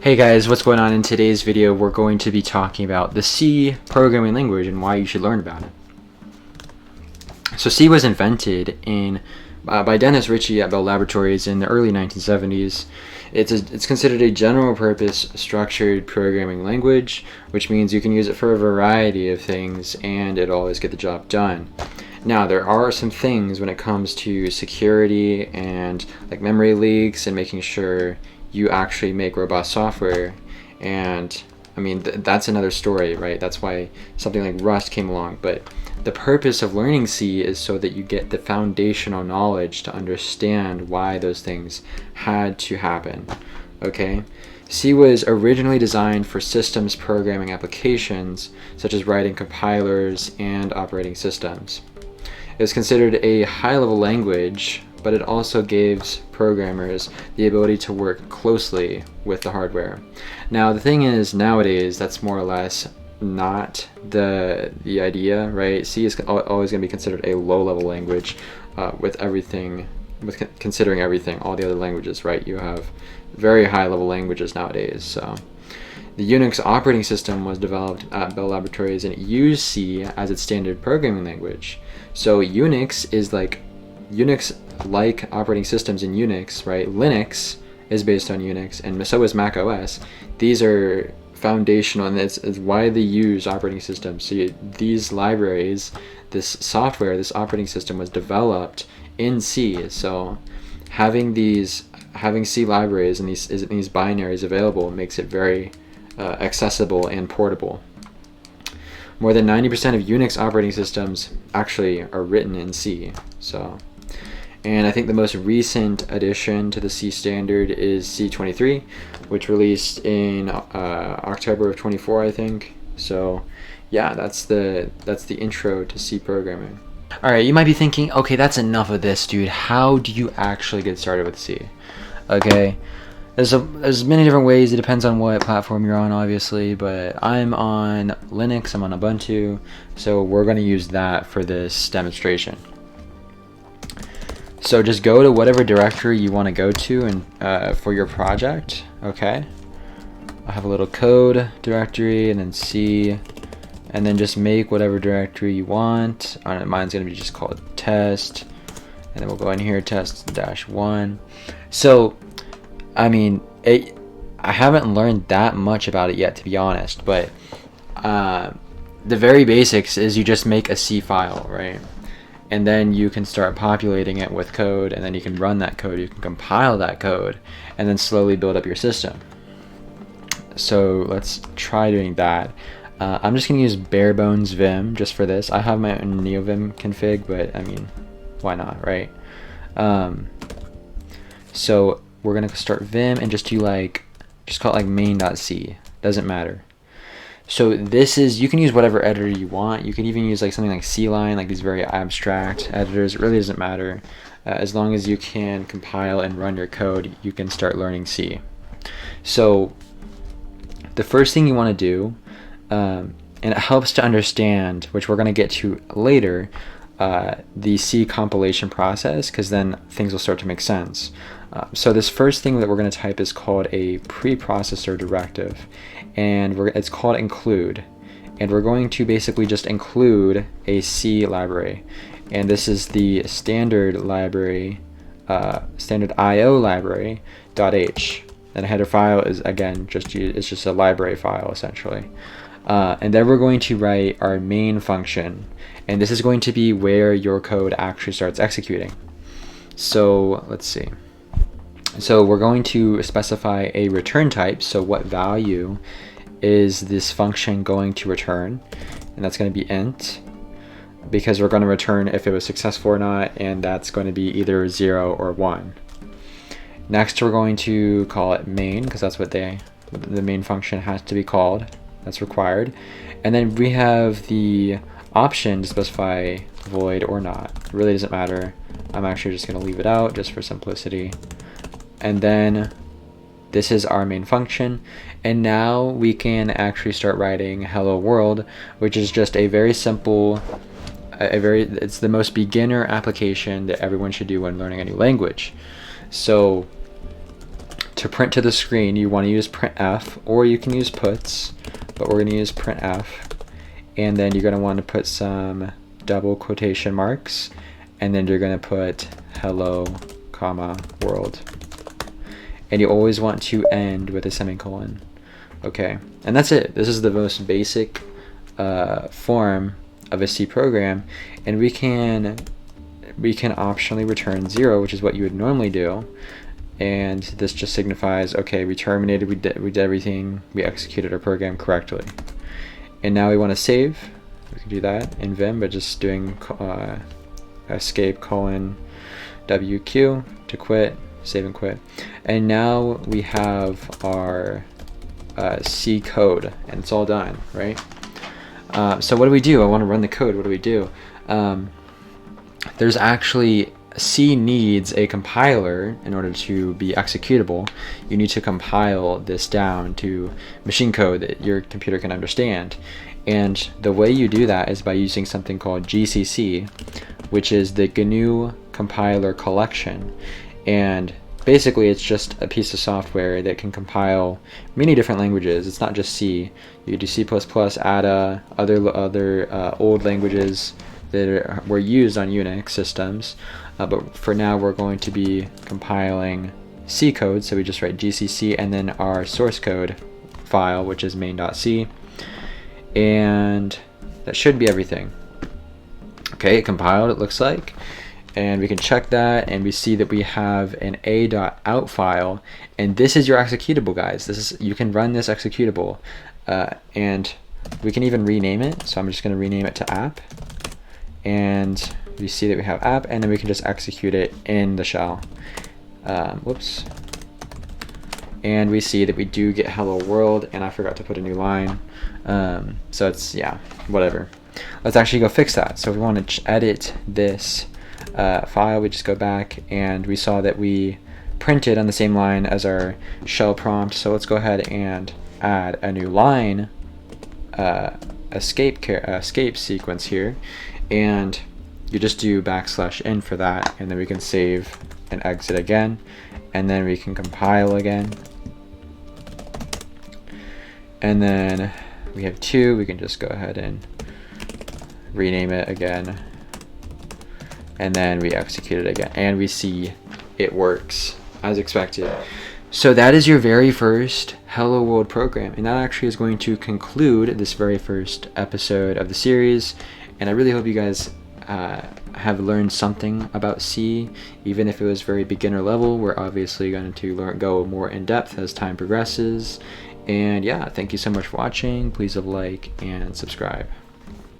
Hey guys, what's going on? In today's video, we're going to be talking about the C programming language and why you should learn about it. So C was invented by Dennis Ritchie at Bell Laboratories in the early 1970s. It's considered a general-purpose structured programming language, which means you can use it for a variety of things and it'll always get the job done. Now, there are some things when it comes to security and like memory leaks and making sure you actually make robust software, and I mean that's another story, right? That's why something like Rust came along. But the purpose of learning C is so that you get the foundational knowledge to understand why those things had to happen. Okay, C was originally designed for systems programming applications such as writing compilers and operating systems. It was considered a high-level language, but it also gives programmers the ability to work closely with the hardware. Now, the thing is, nowadays, that's more or less not the idea, right? C is always going to be considered a low-level language with considering everything, all the other languages, right? You have very high-level languages nowadays. So the Unix operating system was developed at Bell Laboratories, and it used C as its standard programming language. So Unix like operating systems in Unix, right? Linux is based on Unix, and so is Mac OS. These are foundational, and it's widely used operating systems. So these libraries, this software, this operating system was developed in C. So having C libraries and these binaries available makes it very accessible and portable. More than 90% of Unix operating systems actually are written in C. And I think the most recent addition to the C standard is C23, which released in October of 24, I think. So yeah, that's the intro to C programming. All right, you might be thinking, okay, that's enough of this, dude. How do you actually get started with C? Okay, there's many different ways. It depends on what platform you're on, obviously, but I'm on Linux, I'm on Ubuntu, so we're going to use that for this demonstration. So just go to whatever directory you want to go to and for your project. Okay, I have a little code directory and then C, and then just make whatever directory you want. Mine's going to be just called test, and then we'll go in here, test-1. So I mean, I haven't learned that much about it yet, to be honest, but the very basics is you just make a C file, right? And then you can start populating it with code, and then you can run that code, you can compile that code, and then slowly build up your system. So let's try doing that. I'm just going to use bare bones Vim just for this. I have my own NeoVim config, but I mean, why not, right? So we're going to start Vim and just do just call it like main.c. Doesn't matter. So this is, you can use whatever editor you want. You can even use like something like C-Line, like these very abstract editors. It really doesn't matter. As long as you can compile and run your code, you can start learning C. So the first thing you want to do, and it helps to understand, which we're going to get to later, the C compilation process, because then things will start to make sense. So this first thing that we're going to type is called a preprocessor directive, and it's called include, and we're going to basically just include a C library, and this is the standard library, standard IO library .h. And the header file is again it's just a library file essentially, and then we're going to write our main function, and this is going to be where your code actually starts executing. So let's see. So we're going to specify a return type. So what value is this function going to return? And that's going to be int, because we're going to return if it was successful or not, and that's going to be either 0 or 1. Next, we're going to call it main, because that's what the main function has to be called. That's required. And then we have the option to specify void or not. It really doesn't matter. I'm actually just going to leave it out just for simplicity. And then this is our main function, and now we can actually start writing hello world, which is just a very simple, it's the most beginner application that everyone should do when learning a new language. So to print to the screen, you want to use printf, or you can use puts, but we're going to use printf. And then you're going to want to put some double quotation marks, and then you're going to put hello, comma, world. And you always want to end with a semicolon. Okay, and that's it. This is the most basic form of a C program, and we can optionally return 0, which is what you would normally do. And this just signifies, okay, we terminated, we did everything, we executed our program correctly. And now we want to save. We can do that in Vim, but just doing escape colon WQ to quit, save and quit. And now we have our C code, and it's all done, right? So what do we do? I want to run the code. What do we do? There's actually, C needs a compiler in order to be executable. You need to compile this down to machine code that your computer can understand. And the way you do that is by using something called GCC, which is the GNU Compiler Collection. And basically it's just a piece of software that can compile many different languages. It's not just C. You can do C++, ADA, other old languages that were used on Unix systems. But for now we're going to be compiling C code, so we just write GCC and then our source code file, which is main.c, and that should be everything. Okay, it compiled, it looks like, and we can check that, and we see that we have an a.out file, and this is your executable, guys. This is, you can run this executable, and we can even rename it. So I'm just going to rename it to app, and we see that we have app, and then we can just execute it in the shell. Whoops. And we see that we do get hello world, and I forgot to put a new line. So it's, yeah, whatever. Let's actually go fix that. So if we want to edit this file, we just go back, and we saw that we printed on the same line as our shell prompt. So let's go ahead and add a new line, escape sequence here, and you just do \n for that, and then we can save and exit again, and then we can compile again, and then we have 2. We can just go ahead and rename it again, and then we execute it again, and we see it works as expected. So that is your very first Hello World program, and that actually is going to conclude this very first episode of the series. And I really hope you guys have learned something about C, even if it was very beginner level. We're obviously going to go more in depth as time progresses. And yeah, thank you so much for watching. Please leave a like and subscribe.